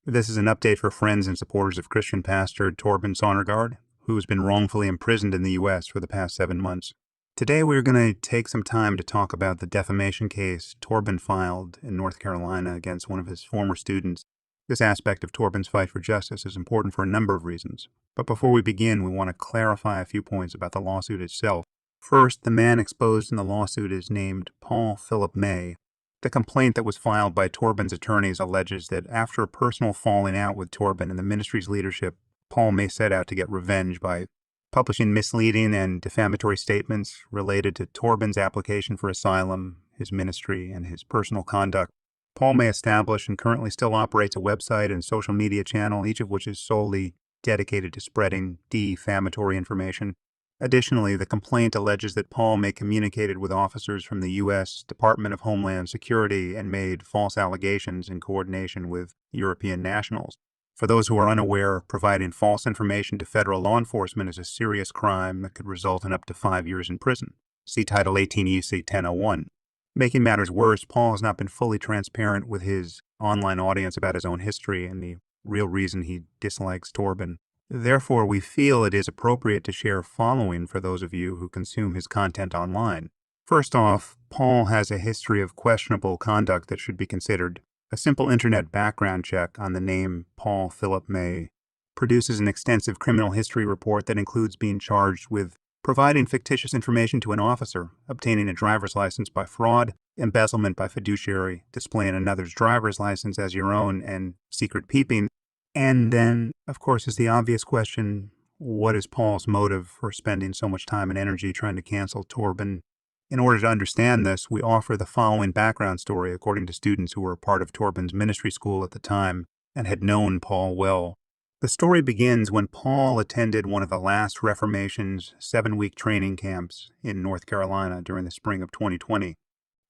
This is an update for friends and supporters of Christian pastor Torben Sondergaard, who has been wrongfully imprisoned in the U.S. for the past 7 months. Today we're going to take some time to talk about the defamation case Torben filed in North Carolina against one of his former students. This aspect of Torben's fight for justice is important for a number of reasons. But before we begin, we want to clarify a few points about the lawsuit itself. First, the man exposed in the lawsuit is named Paul Philip May. The complaint that was filed by Torben's attorneys alleges that after a personal falling out with Torben and the ministry's leadership, Paul May set out to get revenge by publishing misleading and defamatory statements related to Torben's application for asylum, his ministry, and his personal conduct. Paul May established and currently still operates a website and social media channel, each of which is solely dedicated to spreading defamatory information. Additionally, the complaint alleges that Paul May communicated with officers from the U.S. Department of Homeland Security and made false allegations in coordination with European nationals. For those who are unaware, providing false information to federal law enforcement is a serious crime that could result in up to 5 years in prison. See Title 18 U.C. 1001. Making matters worse, Paul has not been fully transparent with his online audience about his own history and the real reason he dislikes Torben. Therefore, we feel it is appropriate to share following for those of you who consume his content online. First off, Paul has a history of questionable conduct that should be considered. A simple internet background check on the name Paul Philip May produces an extensive criminal history report that includes being charged with providing fictitious information to an officer, obtaining a driver's license by fraud, embezzlement by fiduciary, displaying another's driver's license as your own, and secret peeping. And then, of course, is the obvious question, what is Paul's motive for spending so much time and energy trying to cancel Torben? In order to understand this, we offer the following background story according to students who were a part of Torben's ministry school at the time and had known Paul well. The story begins when Paul attended one of the last Reformation's 7-week training camps in North Carolina during the spring of 2020.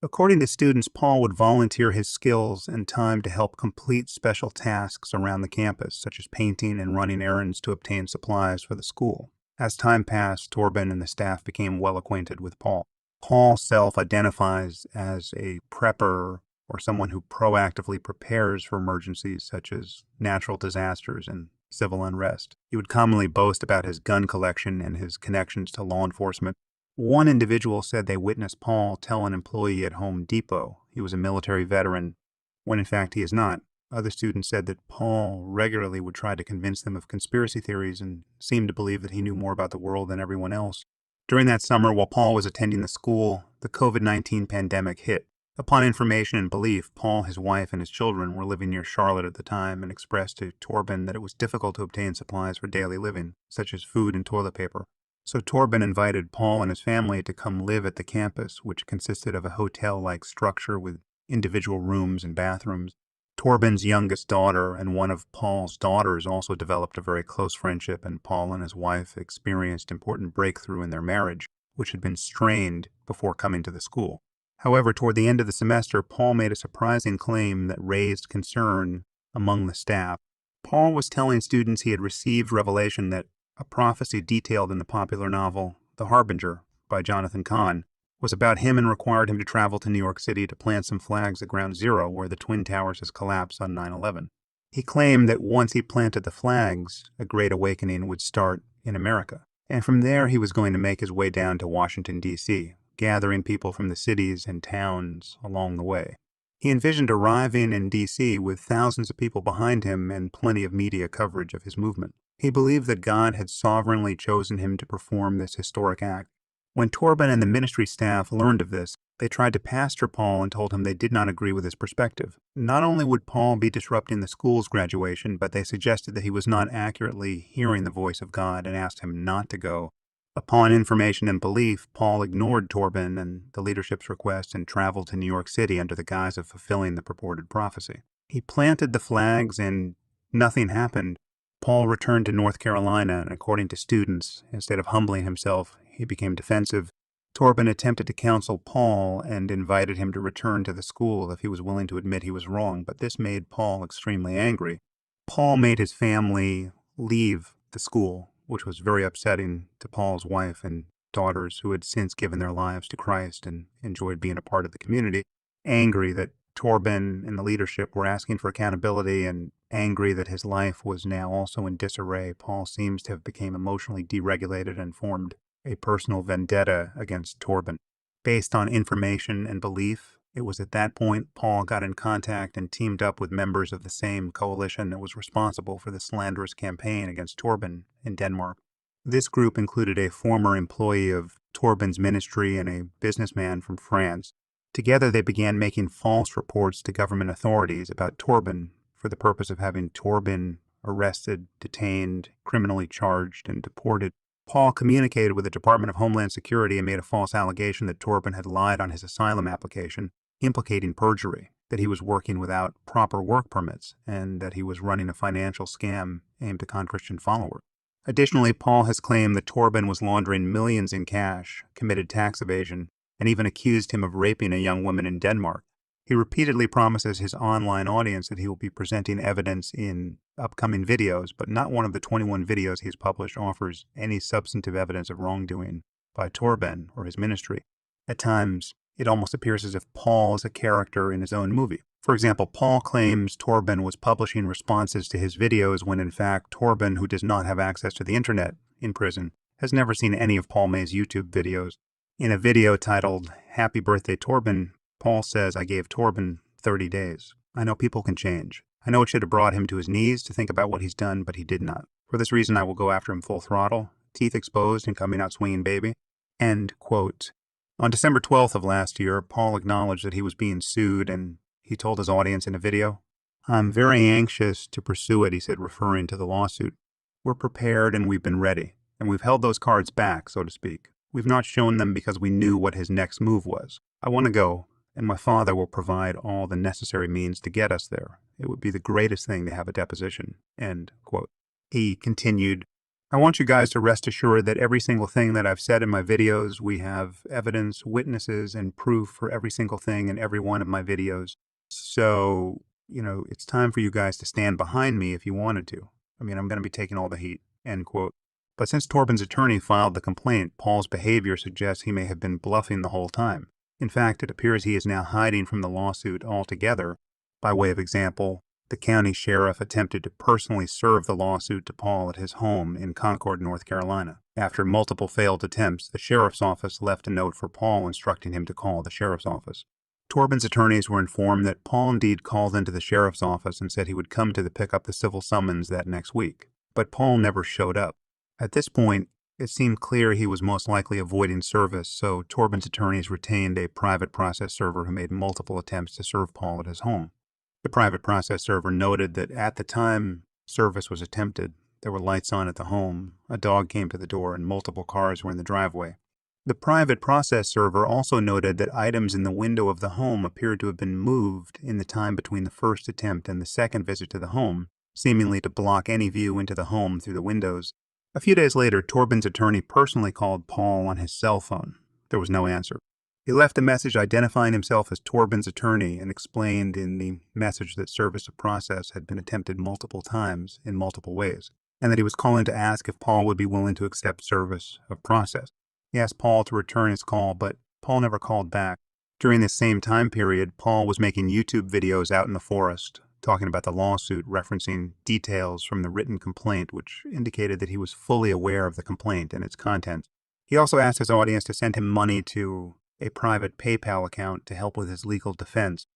According to students, Paul would volunteer his skills and time to help complete special tasks around the campus, such as painting and running errands to obtain supplies for the school. As time passed, Torben and the staff became well acquainted with Paul. Paul self-identifies as a prepper or someone who proactively prepares for emergencies such as natural disasters and civil unrest. He would commonly boast about his gun collection and his connections to law enforcement. One individual said they witnessed Paul tell an employee at Home Depot he was a military veteran, when in fact he is not. Other students said that Paul regularly would try to convince them of conspiracy theories and seemed to believe that he knew more about the world than everyone else. During that summer, while Paul was attending the school, the COVID-19 pandemic hit. Upon information and belief, Paul, his wife, and his children were living near Charlotte at the time and expressed to Torben that it was difficult to obtain supplies for daily living, such as food and toilet paper. So Torben invited Paul and his family to come live at the campus, which consisted of a hotel-like structure with individual rooms and bathrooms. Torben's youngest daughter and one of Paul's daughters also developed a very close friendship, and Paul and his wife experienced important breakthrough in their marriage, which had been strained before coming to the school. However, toward the end of the semester, Paul made a surprising claim that raised concern among the staff. Paul was telling students he had received revelation that a prophecy detailed in the popular novel The Harbinger by Jonathan Cahn was about him and required him to travel to New York City to plant some flags at Ground Zero where the Twin Towers has collapsed on 9/11. He claimed that once he planted the flags, a great awakening would start in America. And from there he was going to make his way down to Washington, D.C., gathering people from the cities and towns along the way. He envisioned arriving in D.C. with thousands of people behind him and plenty of media coverage of his movement. He believed that God had sovereignly chosen him to perform this historic act. When Torben and the ministry staff learned of this, they tried to pastor Paul and told him they did not agree with his perspective. Not only would Paul be disrupting the school's graduation, but they suggested that he was not accurately hearing the voice of God and asked him not to go. Upon information and belief, Paul ignored Torben and the leadership's request and traveled to New York City under the guise of fulfilling the purported prophecy. He planted the flags and nothing happened. Paul returned to North Carolina, and according to students, instead of humbling himself, he became defensive. Torben attempted to counsel Paul and invited him to return to the school if he was willing to admit he was wrong, but this made Paul extremely angry. Paul made his family leave the school, which was very upsetting to Paul's wife and daughters who had since given their lives to Christ and enjoyed being a part of the community, angry that Torben and the leadership were asking for accountability, and angry that his life was now also in disarray, Paul seems to have become emotionally deregulated and formed a personal vendetta against Torben. Based on information and belief, it was at that point Paul got in contact and teamed up with members of the same coalition that was responsible for the slanderous campaign against Torben in Denmark. This group included a former employee of Torben's ministry and a businessman from France. Together, they began making false reports to government authorities about Torben for the purpose of having Torben arrested, detained, criminally charged, and deported. Paul communicated with the Department of Homeland Security and made a false allegation that Torben had lied on his asylum application, implicating perjury, that he was working without proper work permits, and that he was running a financial scam aimed to con Christian followers. Additionally, Paul has claimed that Torben was laundering millions in cash, committed tax evasion, and even accused him of raping a young woman in Denmark. He repeatedly promises his online audience that he will be presenting evidence in upcoming videos, but not one of the 21 videos he has published offers any substantive evidence of wrongdoing by Torben or his ministry. At times, it almost appears as if Paul is a character in his own movie. For example, Paul claims Torben was publishing responses to his videos when in fact Torben, who does not have access to the internet in prison, has never seen any of Paul May's YouTube videos. In a video titled Happy Birthday Torben, Paul says, "I gave Torben 30 days. I know people can change. I know it should have brought him to his knees to think about what he's done, but he did not. For this reason, I will go after him full throttle, teeth exposed and coming out swinging baby." End quote. On December 12th of last year, Paul acknowledged that he was being sued, and he told his audience in a video, "I'm very anxious to pursue it," he said, referring to the lawsuit. "We're prepared and we've been ready, and we've held those cards back, so to speak. We've not shown them because we knew what his next move was. I want to go, and my father will provide all the necessary means to get us there. It would be the greatest thing to have a deposition." End quote. He continued, "I want you guys to rest assured that every single thing that I've said in my videos, we have evidence, witnesses, and proof for every single thing in every one of my videos. So, it's time for you guys to stand behind me if you wanted to. I'm going to be taking all the heat." End quote. But since Torben's attorney filed the complaint, Paul's behavior suggests he may have been bluffing the whole time. In fact, it appears he is now hiding from the lawsuit altogether. By way of example, the county sheriff attempted to personally serve the lawsuit to Paul at his home in Concord, North Carolina. After multiple failed attempts, the sheriff's office left a note for Paul instructing him to call the sheriff's office. Torben's attorneys were informed that Paul indeed called into the sheriff's office and said he would come to pick up the civil summons that next week. But Paul never showed up. At this point, it seemed clear he was most likely avoiding service, so Torben's attorneys retained a private process server who made multiple attempts to serve Paul at his home. The private process server noted that at the time service was attempted, there were lights on at the home, a dog came to the door, and multiple cars were in the driveway. The private process server also noted that items in the window of the home appeared to have been moved in the time between the first attempt and the second visit to the home, seemingly to block any view into the home through the windows. A few days later, Torben's attorney personally called Paul on his cell phone. There was no answer. He left a message identifying himself as Torben's attorney and explained in the message that service of process had been attempted multiple times in multiple ways, and that he was calling to ask if Paul would be willing to accept service of process. He asked Paul to return his call, but Paul never called back. During this same time period, Paul was making YouTube videos out in the forest, talking about the lawsuit, referencing details from the written complaint, which indicated that he was fully aware of the complaint and its contents. He also asked his audience to send him money to a private PayPal account to help with his legal defense.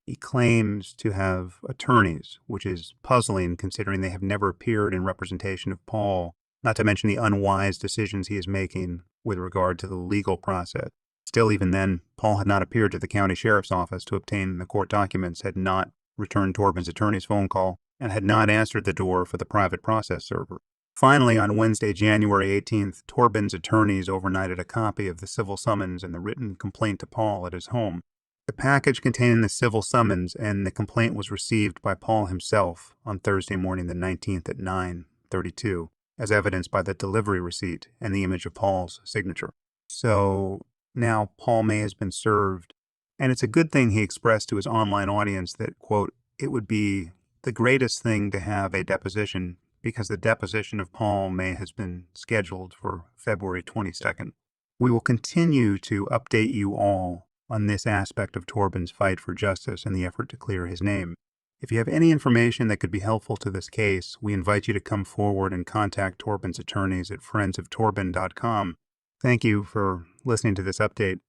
He claims to have attorneys, which is puzzling considering they have never appeared in representation of Paul, not to mention the unwise decisions he is making with regard to the legal process. Still, even then, Paul had not appeared to the county sheriff's office to obtain the court documents, had not returned Torben's attorney's phone call, and had not answered the door for the private process server. Finally, on Wednesday, January 18th, Torben's attorneys overnighted a copy of the civil summons and the written complaint to Paul at his home. The package containing the civil summons and the complaint was received by Paul himself on Thursday morning the 19th at 9:32, as evidenced by the delivery receipt and the image of Paul's signature. So now Paul May has been served, and it's a good thing he expressed to his online audience that, quote, "it would be the greatest thing to have a deposition because the deposition of Paul May has been scheduled for February 22nd. We will continue to update you all on this aspect of Torben's fight for justice and the effort to clear his name. If you have any information that could be helpful to this case, we invite you to come forward and contact Torben's attorneys at friendsoftorben.com. Thank you for listening to this update.